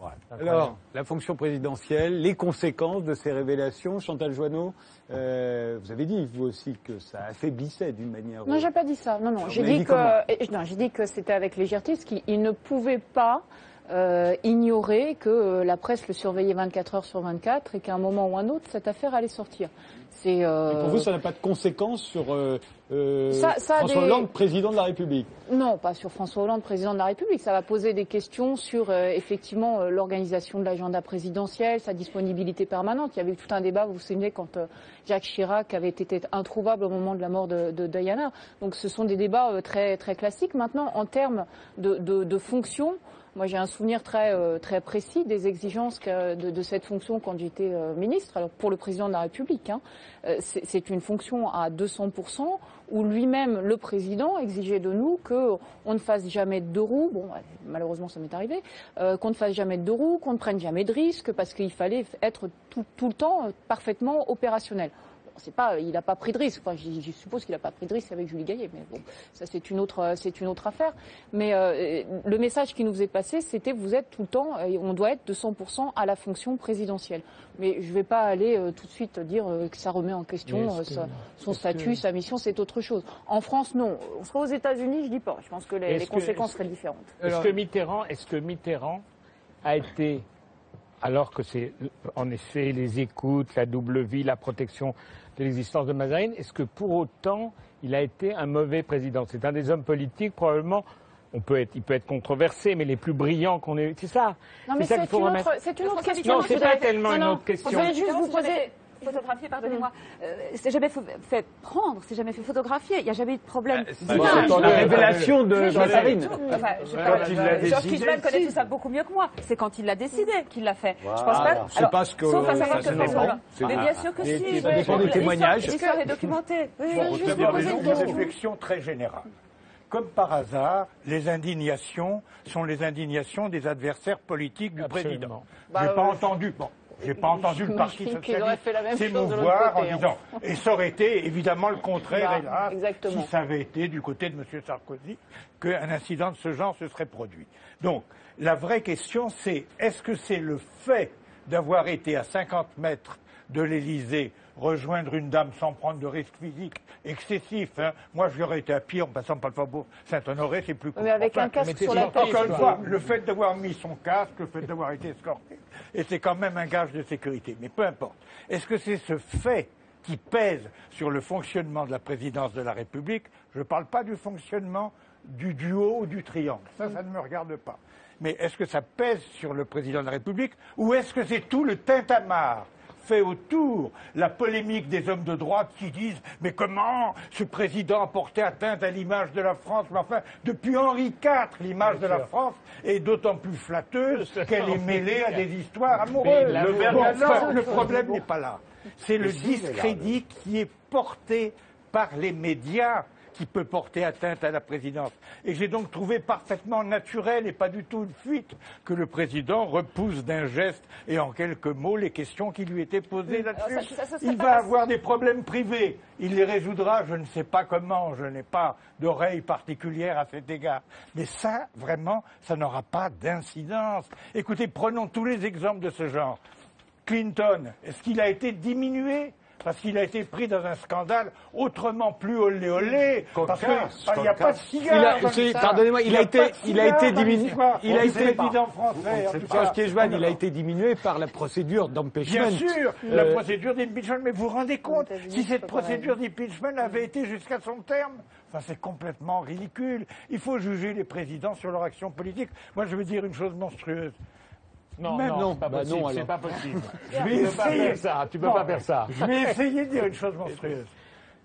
Ouais. Alors, la fonction présidentielle, les conséquences de ces révélations, Chantal Joanneau, vous avez dit, vous aussi, que ça affaiblissait d'une manière... Non, j'ai pas dit ça. Non, j'ai dit que c'était avec légèreté, parce qu'il ne pouvait pas ignorer que la presse le surveillait 24 heures sur 24 et qu'à un moment ou un autre, cette affaire allait sortir. Et pour vous, ça n'a pas de conséquences sur François Hollande, président de la République? Non, pas sur François Hollande, président de la République. Ça va poser des questions sur, effectivement, l'organisation de l'agenda présidentiel, sa disponibilité permanente. Il y avait eu tout un débat, vous vous souvenez, quand Jacques Chirac avait été introuvable au moment de la mort de Diana. Donc ce sont des débats très, très classiques. Maintenant, en termes de fonction, moi, j'ai un souvenir très précis des exigences de cette fonction quand j'étais ministre. Alors, pour le président de la République, c'est une fonction à 200%, où lui-même, le président, exigeait de nous qu'on ne fasse jamais de deux roues. Bon, malheureusement, ça m'est arrivé. Qu'on ne fasse jamais de deux roues, qu'on ne prenne jamais de risques, parce qu'il fallait être tout le temps parfaitement opérationnel. Il n'a pas pris de risque. Enfin, je suppose qu'il n'a pas pris de risque avec Julie Gaillet, mais bon, ça c'est une autre affaire. Mais le message qui nous est passé, c'était vous êtes tout le temps, on doit être de 100% à la fonction présidentielle. Mais je ne vais pas aller tout de suite dire que ça remet en question son statut, sa mission, c'est autre chose. En France, non. On sera aux États-Unis, je dis pas. Je pense que les conséquences seraient différentes. Est-ce que Mitterrand a été, alors que c'est en effet les écoutes, la double vie, la protection de l'existence de Mazarine, est-ce que pour autant il a été un mauvais président? C'est un des hommes politiques probablement, il peut être controversé, mais les plus brillants qu'on ait. C'est ça. Non, mais c'est une autre question. Non, c'est pas tellement une autre question. Je vais juste vous poser. Photographié, pardonnez-moi. C'est jamais fait prendre, c'est jamais fait photographier. Il n'y a jamais eu de problème. C'est la révélation de Mazarine. Georges Kishman connaît tout ça beaucoup mieux que moi. C'est quand il l'a décidé qu'il l'a fait. Voilà. Je pense pas. C'est pas ce que. Sauf à savoir que fait. Mais bien sûr que si. Ça dépend des témoignages. L'histoire est documentée. Vous avez raison, une réflexion très générale. Comme par hasard, les indignations sont les indignations des adversaires politiques du président. J'ai pas entendu. Bon. J'ai pas entendu le Parti socialiste s'émouvoir en disant. Et ça aurait été évidemment le contraire, hélas, si ça avait été du côté de M. Sarkozy, qu'un incident de ce genre se serait produit. Donc, la vraie question, c'est est-ce que c'est le fait d'avoir été à 50 mètres de l'Élysée rejoindre une dame sans prendre de risques physiques excessifs. Moi, j'aurais été à pied en passant par le faubourg Saint-Honoré, c'est plus court. Mais avec un casque sur la tête. Encore une fois, le fait d'avoir mis son casque, le fait d'avoir été escorté, et c'est quand même un gage de sécurité. Mais peu importe. Est-ce que c'est ce fait qui pèse sur le fonctionnement de la présidence de la République? Je ne parle pas du fonctionnement du duo ou du triangle. Ça ne me regarde pas. Mais est-ce que ça pèse sur le président de la République ou est-ce que c'est tout le tintamarre fait autour, la polémique des hommes de droite qui disent « Mais comment ce président a porté atteinte à l'image de la France ?» Mais enfin, depuis Henri IV, l'image de la France est d'autant plus flatteuse qu'elle est mêlée à des histoires amoureuses. Le problème n'est pas là. C'est le discrédit qui est porté par les médias qui peut porter atteinte à la présidence. Et j'ai donc trouvé parfaitement naturel et pas du tout une fuite que le président repousse d'un geste et en quelques mots les questions qui lui étaient posées là-dessus. Il va avoir des problèmes privés. Il les résoudra, je ne sais pas comment, je n'ai pas d'oreille particulière à cet égard. Mais ça, vraiment, ça n'aura pas d'incidence. Écoutez, prenons tous les exemples de ce genre. Clinton, est-ce qu'il a été diminué ? Parce qu'il a été pris dans un scandale autrement plus olé olé. Parce qu'il n'y a pas de cigare. Pardonnez-moi, il a été diminué. Il a été président français. Il a été diminué par la procédure d'impeachment. Bien sûr, la procédure d'impeachment. Mais vous vous rendez compte, si cette procédure d'impeachment avait été jusqu'à son terme, enfin, c'est complètement ridicule. Il faut juger les présidents sur leur action politique. Moi, je veux dire une chose monstrueuse. Non, c'est pas possible. C'est pas possible. Je vais essayer ça. Tu peux pas faire ça. Je vais essayer de dire une chose monstrueuse.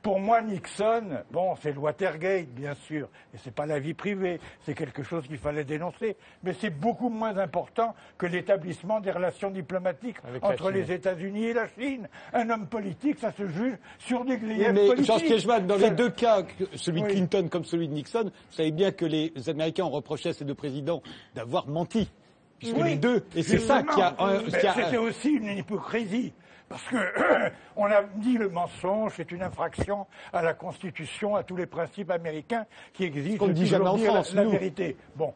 Pour moi, Nixon, bon, c'est le Watergate, bien sûr, et c'est pas la vie privée, c'est quelque chose qu'il fallait dénoncer, mais c'est beaucoup moins important que l'établissement des relations diplomatiques entre les États-Unis et la Chine. Un homme politique, ça se juge sur des griefs politiques. Georges Kishman, dans les deux cas, celui de Clinton comme celui de Nixon, vous savez bien que les Américains ont reproché à ces deux présidents d'avoir menti. Puisque les deux, et c'est ça qui a... C'était aussi une hypocrisie. Parce que on a dit le mensonge, c'est une infraction à la Constitution, à tous les principes américains qui exigent de toujours dire la vérité. Bon,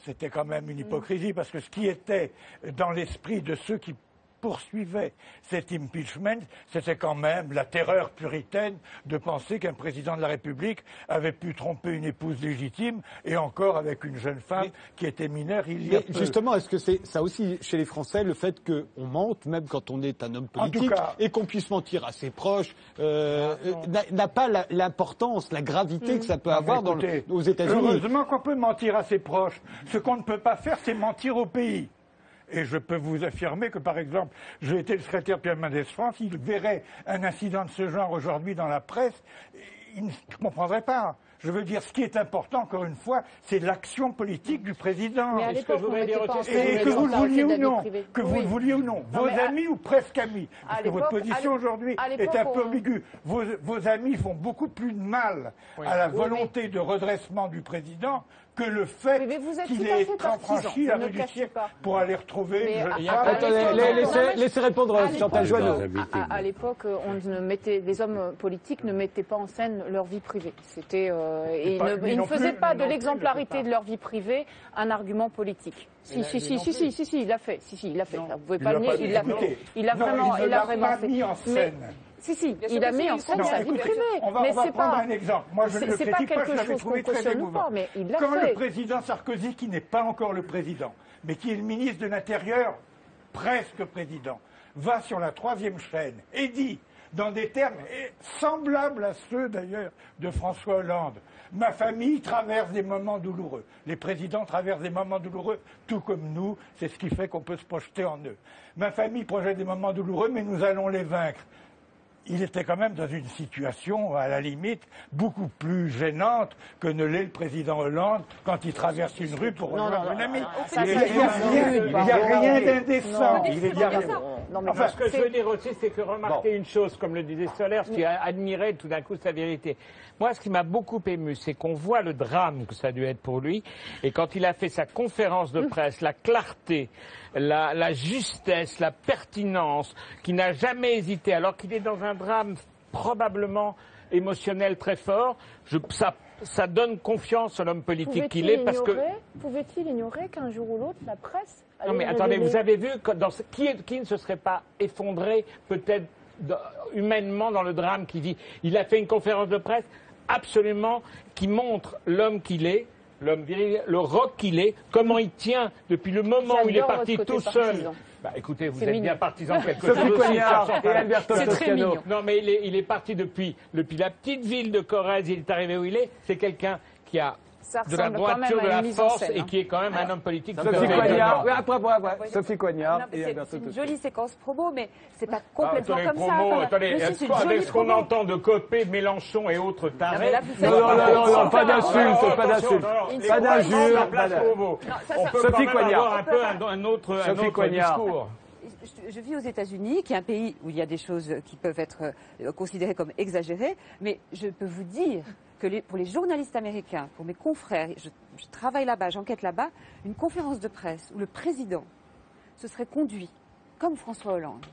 c'était quand même une hypocrisie, parce que ce qui était dans l'esprit de ceux qui poursuivait cet impeachment, c'était quand même la terreur puritaine de penser qu'un président de la République avait pu tromper une épouse légitime, et encore avec une jeune femme qui était mineure il y a peu. Justement, est-ce que c'est ça aussi chez les Français, le fait qu'on mente, même quand on est un homme politique, et qu'on puisse mentir à ses proches, n'a pas l'importance, la gravité que ça peut avoir aux États-Unis? Heureusement qu'on peut mentir à ses proches. Ce qu'on ne peut pas faire, c'est mentir au pays. Et je peux vous affirmer que, par exemple, j'ai été le secrétaire Pierre Mendès France, il verrait un incident de ce genre aujourd'hui dans la presse, il ne comprendrait pas. Je veux dire, ce qui est important, encore une fois, c'est l'action politique du président. Mais à l'époque, que vous le vouliez ou non, vous le vouliez ou non, vos amis ou presque amis, parce que votre position aujourd'hui est un peu ambiguë. Vos amis font beaucoup plus de mal à la volonté de redressement du président que le fait qu'il ait franchi la rue du siècle pour aller retrouver... Laissez répondre Chantal Joanneau. À l'époque, les hommes politiques ne mettaient pas en scène leur vie privée. Ils ne faisaient pas de l'exemplarité de leur vie privée un argument politique. Si, il l'a fait. Vous ne pouvez pas le nier, il l'a fait. Il l'a vraiment fait. Mis en scène. Il a mis en scène sa vie privée. On va prendre un exemple. Moi, je ne le critique pas, je l'avais trouvé très émouvant. Quand le président Sarkozy, qui n'est pas encore le président, mais qui est le ministre de l'Intérieur, presque président, va sur la 3e chaîne et dit, dans des termes semblables à ceux d'ailleurs de François Hollande, ma famille traverse des moments douloureux. Les présidents traversent des moments douloureux, tout comme nous, c'est ce qui fait qu'on peut se projeter en eux. Ma famille projette des moments douloureux, mais nous allons les vaincre. Il était quand même dans une situation, à la limite, beaucoup plus gênante que ne l'est le président Hollande quand il traverse une rue pour rejoindre une amie. Il n'y a rien d'indécent. Ce que je veux dire aussi, c'est que remarquez une chose, comme le disait Solers, qui a admiré tout d'un coup sa vérité. Moi, ce qui m'a beaucoup ému, c'est qu'on voit le drame que ça a dû être pour lui. Et quand il a fait sa conférence de presse, la clarté, la justesse, la pertinence, qui n'a jamais hésité, alors qu'il est dans un drame probablement émotionnel très fort, ça donne confiance à l'homme politique qu'il est, parce que... Pouvait-il ignorer qu'un jour ou l'autre, la presse... Non mais attendez, vous avez vu qui ne se serait pas effondré, peut-être humainement, dans le drame qu'il vit. Il a fait une conférence de presse absolument qui montre l'homme qu'il est, l'homme viril, le roc qu'il est, comment il tient depuis le moment où il est parti tout seul. Bah, écoutez, vous êtes bien partisan de quelque chose. Sophie Coignard et Alberto Toscano. Non, mais il est parti depuis la petite ville de Corrèze, il est arrivé où il est. C'est quelqu'un qui a de la droiture, de la force, et qui est quand même un homme politique. Sophie Coignard, Sophie Coignard et Alberto Toscano. C'est une jolie séquence promo, mais c'est pas complètement comme ça. Attendez, avec ce qu'on entend de Copé, Mélenchon et autres tarés... Non, pas d'insultes, pas d'insultes. Pas d'injures. On peut quand même avoir un peu un autre discours. Je vis aux États-Unis, qui est un pays où il y a des choses qui peuvent être considérées comme exagérées, mais je peux vous dire que pour les journalistes américains, pour mes confrères, je travaille là-bas, j'enquête là-bas, une conférence de presse où le président se serait conduit, comme François Hollande,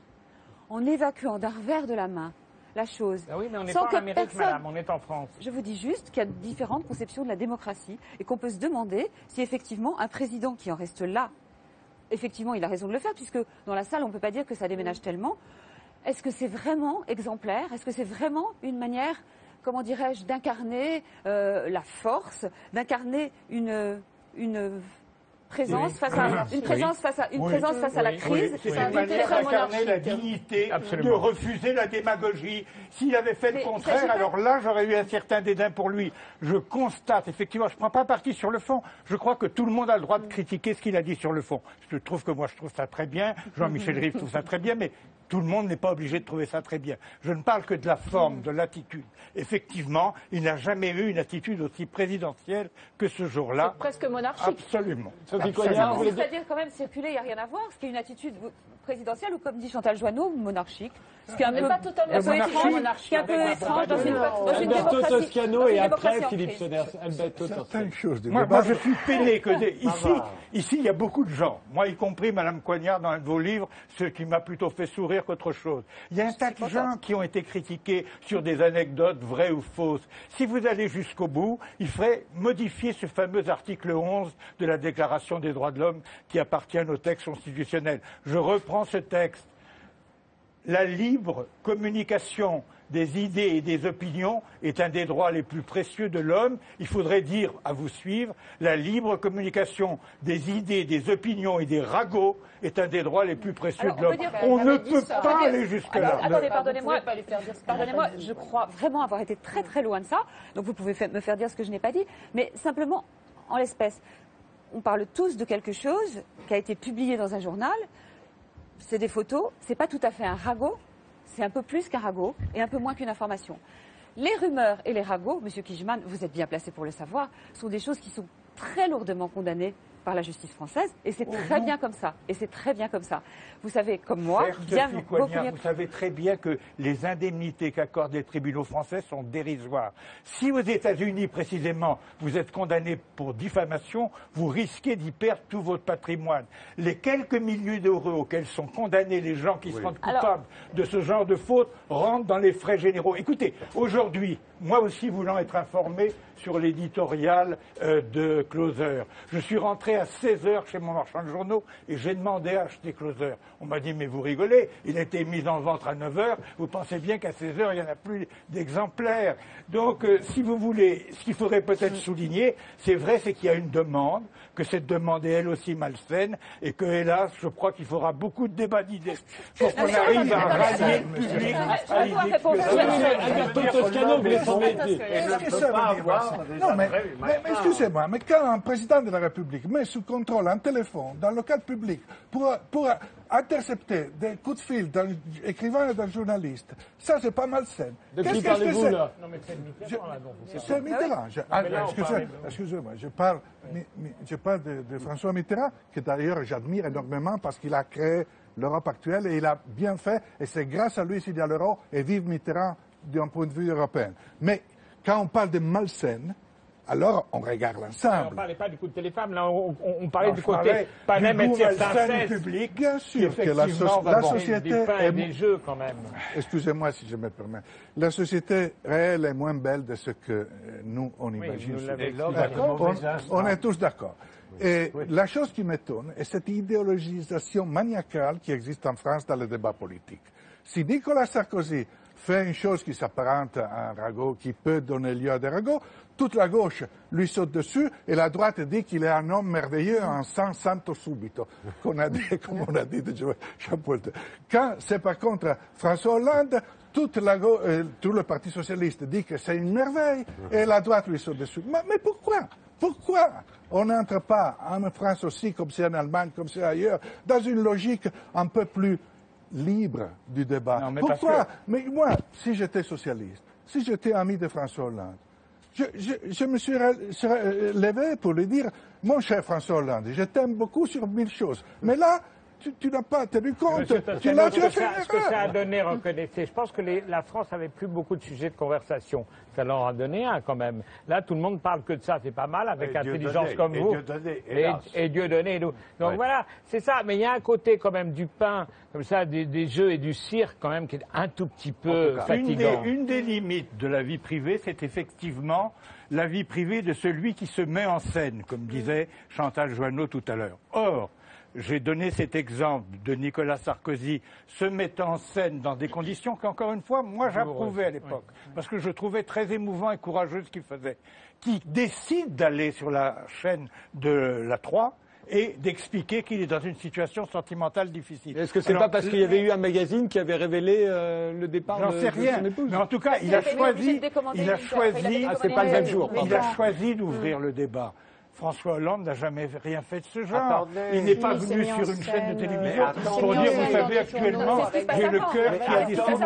en évacuant d'un revers de la main la chose. Ah oui, mais on n'est pas en Amérique, madame, on est en France. Je vous dis juste qu'il y a différentes conceptions de la démocratie et qu'on peut se demander si effectivement un président qui en reste là, effectivement, il a raison de le faire, puisque dans la salle, on ne peut pas dire que ça déménage tellement. Est-ce que c'est vraiment exemplaire? Est-ce que c'est vraiment une manière, comment dirais-je, d'incarner la force, d'incarner une présence face à la crise? C'est une manière d'incarner la dignité, de refuser la démagogie. S'il avait fait le contraire, alors là, j'aurais eu un certain dédain pour lui. Je constate, effectivement, je ne prends pas parti sur le fond. Je crois que tout le monde a le droit de critiquer ce qu'il a dit sur le fond. Je trouve ça très bien. Jean-Michel Rivre trouve ça très bien, mais tout le monde n'est pas obligé de trouver ça très bien. Je ne parle que de la forme, de l'attitude. Effectivement, il n'a jamais eu une attitude aussi présidentielle que ce jour-là. C'est presque monarchique. Absolument. C'est-à-dire quand même circuler, il n'y a rien à voir. Ce qui est une attitude présidentielle ou, comme dit Chantal Joanneau, monarchique. Ce qui est un peu pas totalement étrange, dans une Alberto démocratie. Toscano et après Philippe Sonners. Moi, je suis peiné que ici, il y a beaucoup de gens, moi y compris Madame Coignard dans un de vos livres, ce qui m'a plutôt fait sourire sourire qu'autre chose. Il y a un tas de gens qui ont été critiqués sur des anecdotes vraies ou fausses. Si vous allez jusqu'au bout, il faudrait modifier ce fameux article 11 de la Déclaration des droits de l'homme qui appartient au texte constitutionnel. Je reprends ce texte. La libre communication des idées et des opinions est un des droits les plus précieux de l'homme. Il faudrait dire, à vous suivre, la libre communication des idées, des opinions et des ragots est un des droits les plus précieux de l'homme. On ne peut pas aller jusque-là. Attendez, pardonnez-moi, je crois vraiment avoir été très très loin de ça, donc vous pouvez me faire dire ce que je n'ai pas dit, mais simplement, en l'espèce, on parle tous de quelque chose qui a été publié dans un journal, c'est des photos, c'est pas tout à fait un ragot, c'est un peu plus qu'un ragot et un peu moins qu'une information. Les rumeurs et les ragots, Monsieur Kijman, vous êtes bien placé pour le savoir, sont des choses qui sont très lourdement condamnées par la justice française, et c'est très bien comme ça. Et c'est très bien comme ça. Vous savez, comme moi, bien beaucoup mieux. Vous savez très bien que les indemnités qu'accordent les tribunaux français sont dérisoires. Si aux États-Unis, précisément, vous êtes condamné pour diffamation, vous risquez d'y perdre tout votre patrimoine. Les quelques milliers d'euros auxquels sont condamnés les gens qui se rendent coupables de ce genre de faute rentrent dans les frais généraux. Écoutez, aujourd'hui, moi aussi voulant être informé sur l'éditorial de Closer, je suis rentré à 16h chez mon marchand de journaux et j'ai demandé à acheter Closer. On m'a dit, mais vous rigolez, il a été mis en vente à 9h, vous pensez bien qu'à 16h, il n'y en a plus d'exemplaires. Donc, si vous voulez, ce qu'il faudrait peut-être souligner, c'est vrai, c'est qu'il y a une demande, que cette demande est elle aussi malsaine, et que, hélas, je crois qu'il faudra beaucoup de débats d'idées pour qu'on arrive à rallier le public à l'idée que... Non, mais excusez-moi, mais quand un président de la République met sous contrôle un téléphone dans le local public pour intercepter des coups de fil d'un écrivain et d'un journaliste, ça c'est pas malsain. De qui parlez-vous là? Non, mais c'est Mitterrand là. C'est Mitterrand. Excusez-moi, je parle de François Mitterrand, que d'ailleurs j'admire énormément parce qu'il a créé l'Europe actuelle et il a bien fait, et c'est grâce à lui s'il y a l'euro, et vive Mitterrand d'un point de vue européen. Mais quand on parle de malsaine, alors on regarde l'ensemble. On ne parlait pas du coup de téléphone, là on parlait du côté Panem et Circenses public. Bien sûr que la société des pains et des jeux quand même. Excusez-moi si je me permets. La société réelle est moins belle de ce que nous on imagine. On est tous d'accord. Et la chose qui m'étonne est cette idéologisation maniacale qui existe en France dans le débat politique. Si Nicolas Sarkozy fait une chose qui s'apparente à un ragot, qui peut donner lieu à des ragots, toute la gauche lui saute dessus et la droite dit qu'il est un homme merveilleux, un santo subito, comme on a dit de Jean-Paul. Quand c'est par contre François Hollande, tout le Parti socialiste dit que c'est une merveille et la droite lui saute dessus. Mais pourquoi? Pourquoi on n'entre pas en France aussi, comme c'est en Allemagne, comme c'est ailleurs, dans une logique un peu plus libre du débat? Non, mais pourquoi? Mais moi, si j'étais socialiste, si j'étais ami de François Hollande, je me suis levé pour lui dire, mon cher François Hollande, je t'aime beaucoup sur 1000 choses, mais là, tu n'as pas tenu compte. Tu as fait ce que ça a donné, reconnaissez. Je pense que la France avait plus beaucoup de sujets de conversation. Ça leur a donné un quand même. Là, tout le monde parle que de ça. C'est pas mal avec intelligence comme vous. Et Dieudonné. Donc voilà, c'est ça. Mais il y a un côté quand même du pain, comme ça, des jeux et du cirque quand même qui est un tout petit peu fatigant. Une des limites de la vie privée, c'est effectivement la vie privée de celui qui se met en scène, comme disait Chantal Joanneau tout à l'heure. Or, j'ai donné cet exemple de Nicolas Sarkozy se mettant en scène dans des conditions qu'encore une fois, moi j'approuvais à l'époque, parce que je trouvais très émouvant et courageux ce qu'il faisait, qui décide d'aller sur la chaîne de la 3 et d'expliquer qu'il est dans une situation sentimentale difficile. Est-ce que c'est pas parce qu'il y avait eu un magazine qui avait révélé le départ de son épouse? Mais en tout cas, il a choisi d'ouvrir le débat. François Hollande n'a jamais rien fait de ce genre. Il n'est pas venu sur une chaîne de télévision pour dire, vous savez, actuellement, j'ai le cœur qui a des sauts.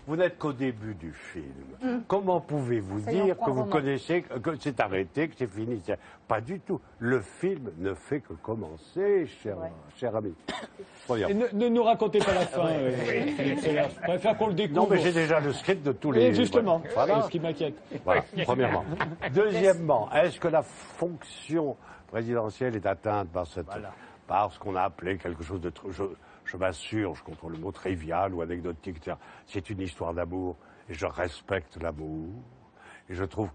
Vous n'êtes qu'au début du film. Comment pouvez-vous dire que vous connaissez, que c'est arrêté, que c'est fini? Pas du tout. Le film ne fait que commencer, cher ami. Et ne nous racontez pas la fin. Je préfère qu'on le découvre. Non, mais j'ai déjà le script de tous les... Et justement, c'est ce qui m'inquiète. Voilà, premièrement. Deuxièmement, est-ce que la fonction présidentielle est atteinte par par ce qu'on a appelé quelque chose de... Je m'insurge contre le mot trivial ou anecdotique. C'est une histoire d'amour et je respecte l'amour. Et je trouve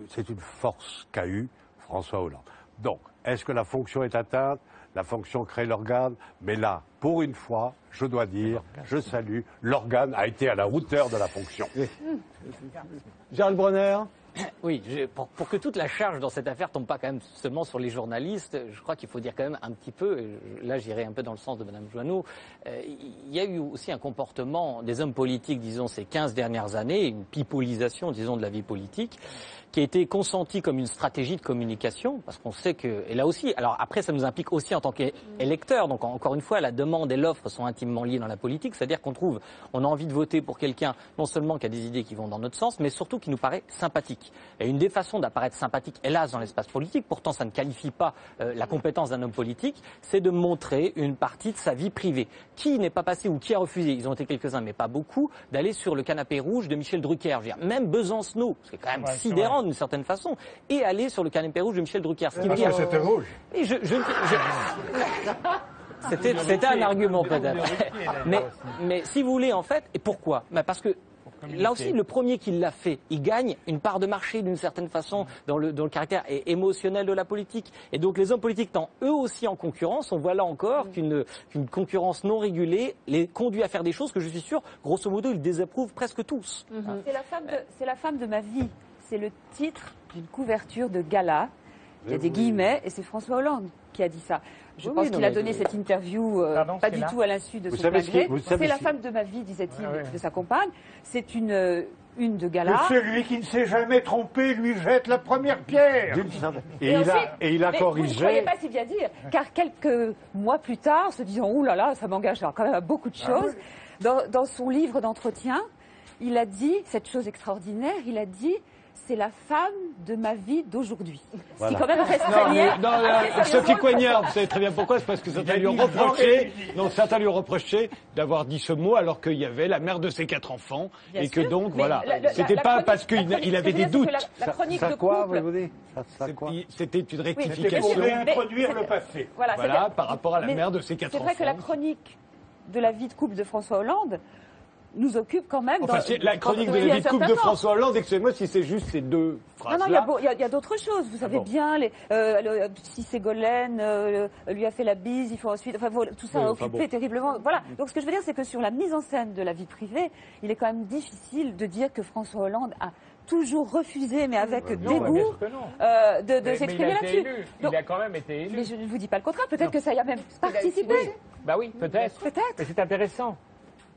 c'est une force qu'a eue François Hollande. Donc, est-ce que la fonction est atteinte? La fonction crée l'organe, mais là, pour une fois, je dois dire, je salue, l'organe a été à la hauteur de la fonction. Gérald Bronner. Oui, pour que toute la charge dans cette affaire tombe pas quand même seulement sur les journalistes, je crois qu'il faut dire quand même un petit peu, et là j'irai un peu dans le sens de Mme Joanneau, il y a eu aussi un comportement des hommes politiques, disons, ces 15 dernières années, une pipolisation, disons, de la vie politique, qui a été consentie comme une stratégie de communication, parce qu'on sait que, et là aussi, alors après ça nous implique aussi en tant qu'électeurs, donc encore une fois, la demande et l'offre sont intimement liées dans la politique, c'est-à-dire on a envie de voter pour quelqu'un, non seulement qui a des idées qui vont dans notre sens, mais surtout qui nous paraît sympathique. Et une des façons d'apparaître sympathique, hélas, dans l'espace politique, pourtant ça ne qualifie pas la compétence d'un homme politique, c'est de montrer une partie de sa vie privée. Qui n'est pas passé ou qui a refusé, ils ont été quelques-uns, mais pas beaucoup, d'aller sur le canapé rouge de Michel Drucker. Je veux dire, même Besancenot, c'est quand même sidérant d'une certaine façon, et aller sur le canapé rouge de Michel Drucker. Ce qui veut dire... C'était rouge. Et c'était un argument peut-être. Mais si vous voulez, en fait, et pourquoi? Parce que là aussi, le premier qui l'a fait, il gagne une part de marché d'une certaine façon dans le caractère émotionnel de la politique. Et donc les hommes politiques étant eux aussi en concurrence, on voit là encore qu'une concurrence non régulée les conduit à faire des choses que je suis sûr, grosso modo, ils désapprouvent presque tous. C'est la femme de ma vie. C'est le titre d'une couverture de gala. Il y a des guillemets et c'est François Hollande qui a dit ça. Je pense qu'il a donné cette interview pas du tout à l'insu de son plein gré. C'est la femme de ma vie, disait-il, de sa compagne. C'est une de gala. Mais celui qui ne s'est jamais trompé lui jette la première pierre. Et il a corrigé. Vous ne croyez pas si bien dire, car quelques mois plus tard, se disant ouh là là, ça m'engage quand même à beaucoup de choses. Dans son livre d'entretien, il a dit cette chose extraordinaire. Il a dit: c'est la femme de ma vie d'aujourd'hui. Voilà. Ce qui quand même restreignait. Sophie Coignard, vous savez très bien pourquoi, c'est parce que certains lui reprochaient d'avoir dit ce mot alors qu'il y avait la mère de ses 4 enfants bien et que sûr, donc voilà, c'était pas parce qu'il avait des doutes. La chronique de couple, c'était une rectification. Pour réintroduire le passé. Voilà, par rapport à la mère de ses 4 enfants. C'est vrai que la chronique de la vie de couple de François Hollande nous occupe quand même. Enfin, la chronique de la vie de couple de François Hollande, excusez-moi si c'est juste ces deux phrases-là. Non, il y a d'autres choses. Vous savez bien, si Ségolène lui a fait la bise, il faut ensuite. Enfin, tout ça a occupé terriblement. Voilà. Donc, ce que je veux dire, c'est que sur la mise en scène de la vie privée, il est quand même difficile de dire que François Hollande a toujours refusé, mais avec dégoût, de s'exprimer là-dessus. Il a quand même été élu. Mais je ne vous dis pas le contraire. Peut-être que ça y a même participé. Bah oui, peut-être. Mais c'est intéressant.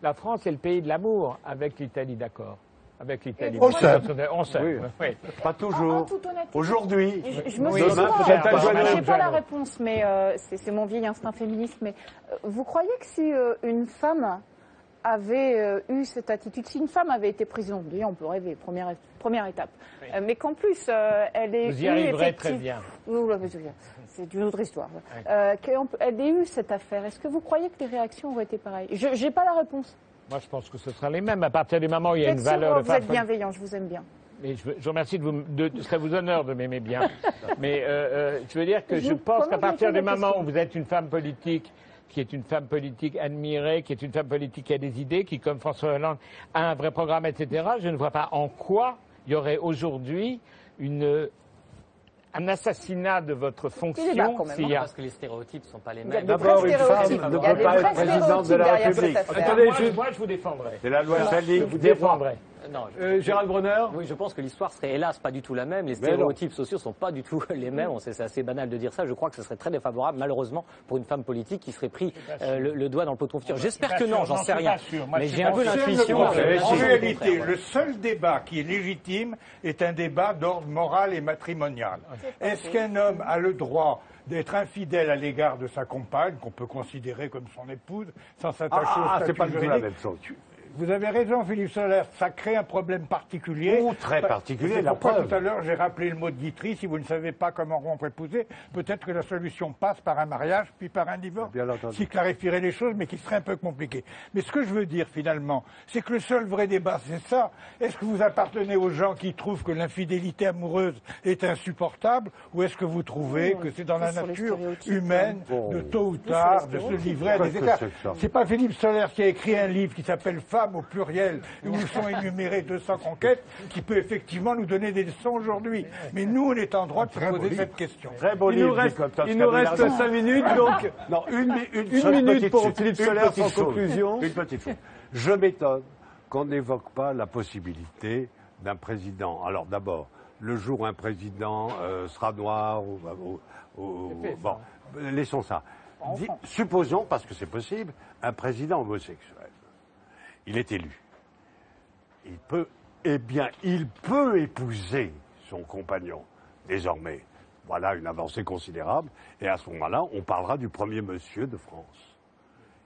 La France est le pays de l'amour, avec l'Italie, d'accord. Avec l'Italie. On s'aime. Oui. Pas toujours. Aujourd'hui. Je me suis je n'ai pas la réponse, mais c'est mon vieil instinct féministe. Mais vous croyez que si une femme avait eu cette attitude, si une femme avait été présidente, déjà on peut rêver, première étape, mais qu'en plus elle ait vous y arriverez très bien. C'est une autre histoire. Elle ait eu cette affaire, est-ce que vous croyez que les réactions auraient été pareilles? Je n'ai pas la réponse. Moi je pense que ce sera les mêmes, à partir du moment où il y a une valeur de vous êtes bienveillant, je vous aime bien. Mais je vous remercie ça vous honore de m'aimer bien. Mais je veux dire que je pense qu'à partir du moment où vous êtes une femme politique, qui est une femme politique admirée, qui est une femme politique qui a des idées, qui, comme François Hollande, a un vrai programme, etc., je ne vois pas en quoi il y aurait aujourd'hui un assassinat de votre fonction. Parce que les stéréotypes ne sont pas les mêmes. D'abord, une femme ne peut pas être présidente de la République. Attendez, moi, je vous défendrai. C'est la loi Sali. Je vous défendrai. Non, Gérald Bronner. Oui, je pense que l'histoire serait hélas pas du tout la même. Les stéréotypes sociaux sont pas du tout les mêmes. C'est assez banal de dire ça. Je crois que ce serait très défavorable, malheureusement, pour une femme politique qui serait pris le doigt dans le pot de confiture. J'espère que non, j'en sais rien. Mais j'ai un peu l'intuition. En réalité, le seul débat qui est légitime est un débat d'ordre moral et matrimonial. Est-ce qu'un homme a le droit d'être infidèle à l'égard de sa compagne, qu'on peut considérer comme son épouse, sans s'attacher au statut c'est pas du tout la juridique? même chose. Vous avez raison, Philippe Solers, ça crée un problème particulier. Ou très particulier, c'est la pourquoi preuve. tout à l'heure j'ai rappelé le mot de Guitry. Si vous ne savez pas comment rompre épouser, peut-être que la solution passe par un mariage, puis par un divorce, qui clarifierait les choses, mais qui serait un peu compliqué. Mais ce que je veux dire finalement, c'est que le seul vrai débat, c'est ça. Est-ce que vous appartenez aux gens qui trouvent que l'infidélité amoureuse est insupportable, ou est-ce que vous trouvez que c'est dans la nature humaine, de tôt ou tard, de se livrer à des écarts? C'est pas Philippe Solers qui a écrit un livre qui s'appelle Femmes au pluriel, où sont énumérées 200 conquêtes, qui peut effectivement nous donner des leçons aujourd'hui. Mais nous, on est en droit de se poser cette question. Très beau Il nous reste 5 minutes, donc non, une minute pour Philippe Solers en conclusion. Une petite chose. Je m'étonne qu'on n'évoque pas la possibilité d'un président. Alors d'abord, le jour où un président sera noir, bon, laissons ça. Supposons, parce que c'est possible, un président homosexuel. Il est élu. Il peut épouser son compagnon, désormais. Voilà une avancée considérable. Et à ce moment-là, on parlera du premier monsieur de France.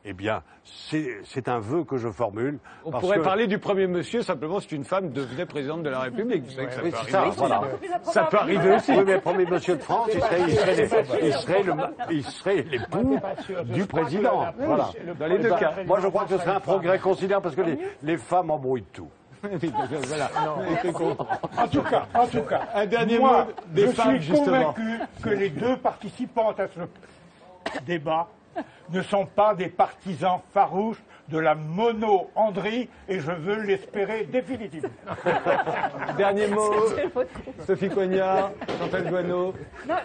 Eh bien, c'est un vœu que je formule. On pourrait parler du Premier Monsieur simplement si une femme devenait présidente de la République. Vous savez que ça peut arriver. Ça, voilà. Ça peut arriver aussi. Oui, mais Premier Monsieur de France, il serait l'époux du président. Voilà. Dans les deux cas. Moi, je crois que ce serait un progrès considérable parce que les femmes embrouillent tout. Voilà. En tout cas, un dernier mot des femmes, justement. Je suis convaincu que les deux participantes à ce débat ne sont pas des partisans farouches de la mono-andrie, et je veux l'espérer définitivement. Dernier mot, Sophie Coignard, Chantal Joanneau. Non,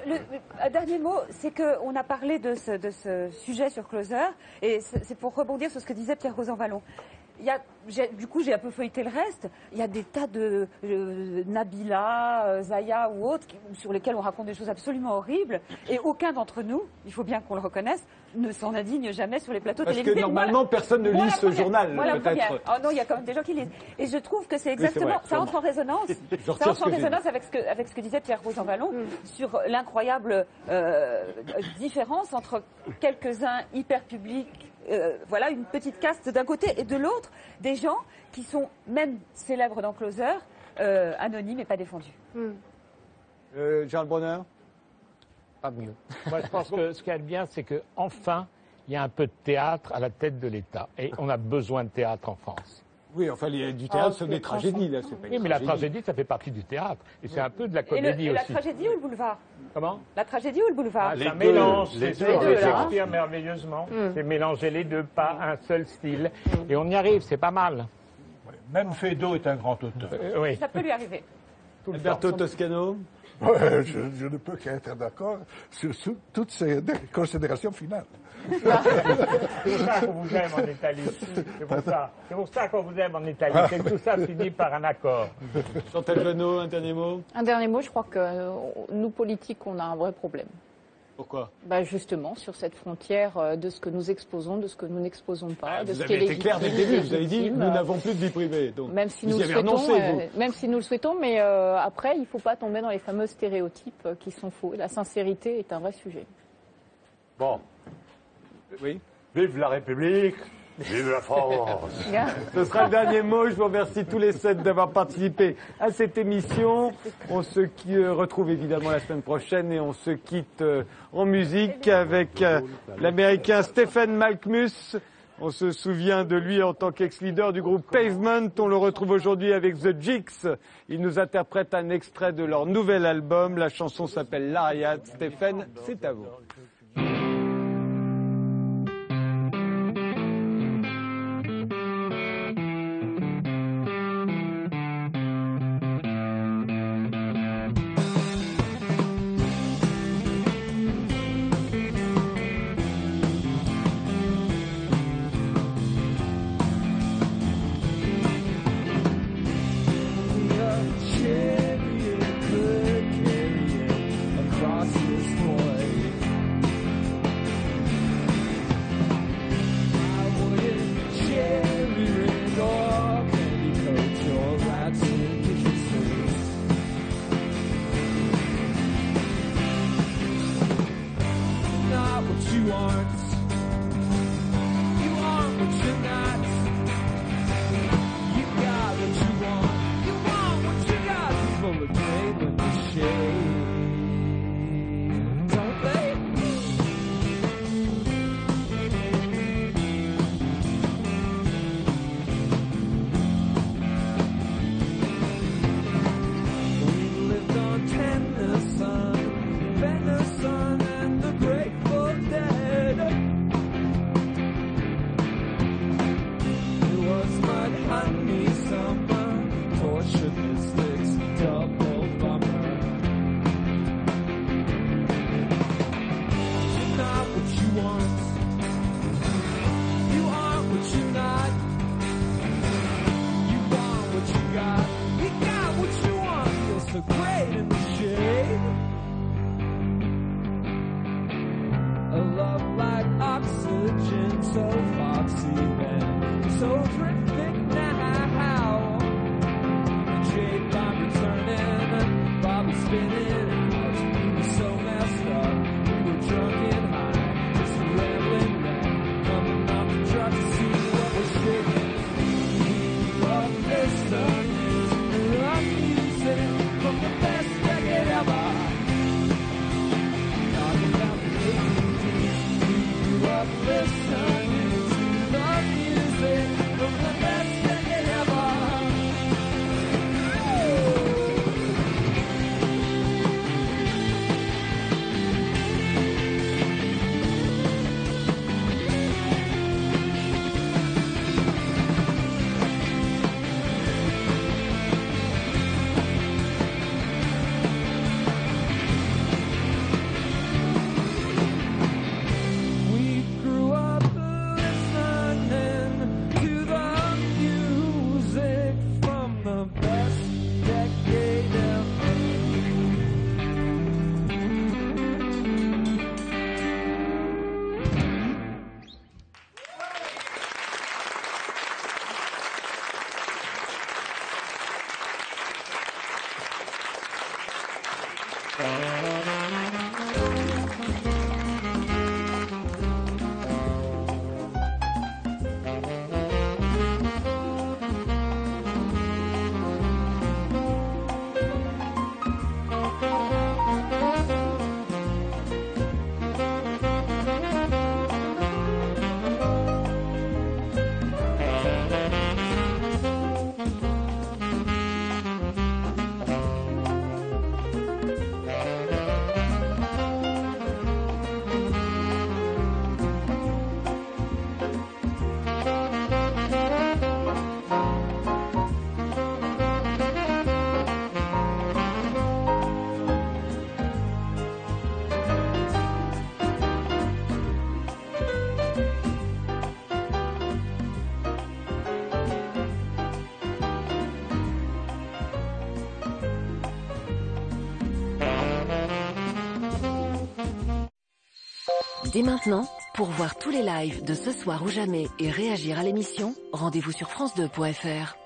un dernier mot, c'est qu'on a parlé de ce sujet sur Closer, et c'est pour rebondir sur ce que disait Pierre Rosanvallon. Du coup, j'ai un peu feuilleté le reste. Il y a des tas de Nabila, Zaya ou autres sur lesquels on raconte des choses absolument horribles. Et aucun d'entre nous, il faut bien qu'on le reconnaisse, ne s'en indigne jamais sur les plateaux télévisés. Parce que normalement, personne ne lit ce journal, peut-être. Oh non, il y a quand même des gens qui lisent. Et je trouve que c'est exactement... ça entre en résonance. Ça entre en résonance avec ce que disait Pierre Rosanvallon sur l'incroyable différence entre quelques-uns hyper publics. Voilà, une petite caste d'un côté et de l'autre, des gens qui sont même célèbres dans Closer, anonymes et pas défendus. Charles Bronner? Pas mieux. Moi, je pense que ce qu'il y a de bien, c'est qu'enfin, il y a un peu de théâtre à la tête de l'État. Et on a besoin de théâtre en France. Oui, enfin, il y a du théâtre, c'est des tragédies, là. Oui, mais la tragédie, ça fait partie du théâtre. Et c'est un peu de la comédie aussi. La tragédie ou le boulevard? Comment? La tragédie ou le boulevard? Ça mélange, c'est Shakespeare merveilleusement. C'est mélanger les deux, pas un seul style. Et on y arrive, c'est pas mal. Même Feydeau est un grand auteur. Oui. Ça peut lui arriver. Alberto Toscano? Je ne peux qu'être d'accord sur toutes ces considérations finales. C'est pour ça qu'on vous aime en Italie. C'est pour ça qu'on vous aime en Italie. C'est que tout ça finit par un accord. Chantal Joanneau, un dernier mot? Un dernier mot, je crois que nous, politiques, on a un vrai problème. Pourquoi? Justement, sur cette frontière de ce que nous exposons, de ce que nous n'exposons pas, de ce qui est légitime. Vous avez été clair dès le début, vous avez dit, nous n'avons plus de vie privée. Donc, même si nous le souhaitons, même si nous le souhaitons, mais après, il ne faut pas tomber dans les fameux stéréotypes qui sont faux. La sincérité est un vrai sujet. Bon. Oui. Vive la République! Vive la France! Ce sera le dernier mot. Je vous remercie tous les 7 d'avoir participé à cette émission. On se retrouve évidemment la semaine prochaine et on se quitte en musique avec l'Américain Stephen Malkmus. On se souvient de lui en tant qu'ex-leader du groupe Pavement. On le retrouve aujourd'hui avec The Jigs. Il nous interprète un extrait de leur nouvel album. La chanson s'appelle L'Ariade. Stephen, c'est à vous. religion so foxy then, so terrific now. The trade line returning, Bobby spinning out. We were so messed up, we were drunk and high, just rambling back, coming off the truck to see what was sitting. What listening to rock music from the best decade ever. Talking about the 80s, we grew up listening to rock music from the best decade ever. We grew up listening to the music from the best decade ever. Dès maintenant, pour voir tous les lives de Ce soir ou jamais et réagir à l'émission, rendez-vous sur France2.fr.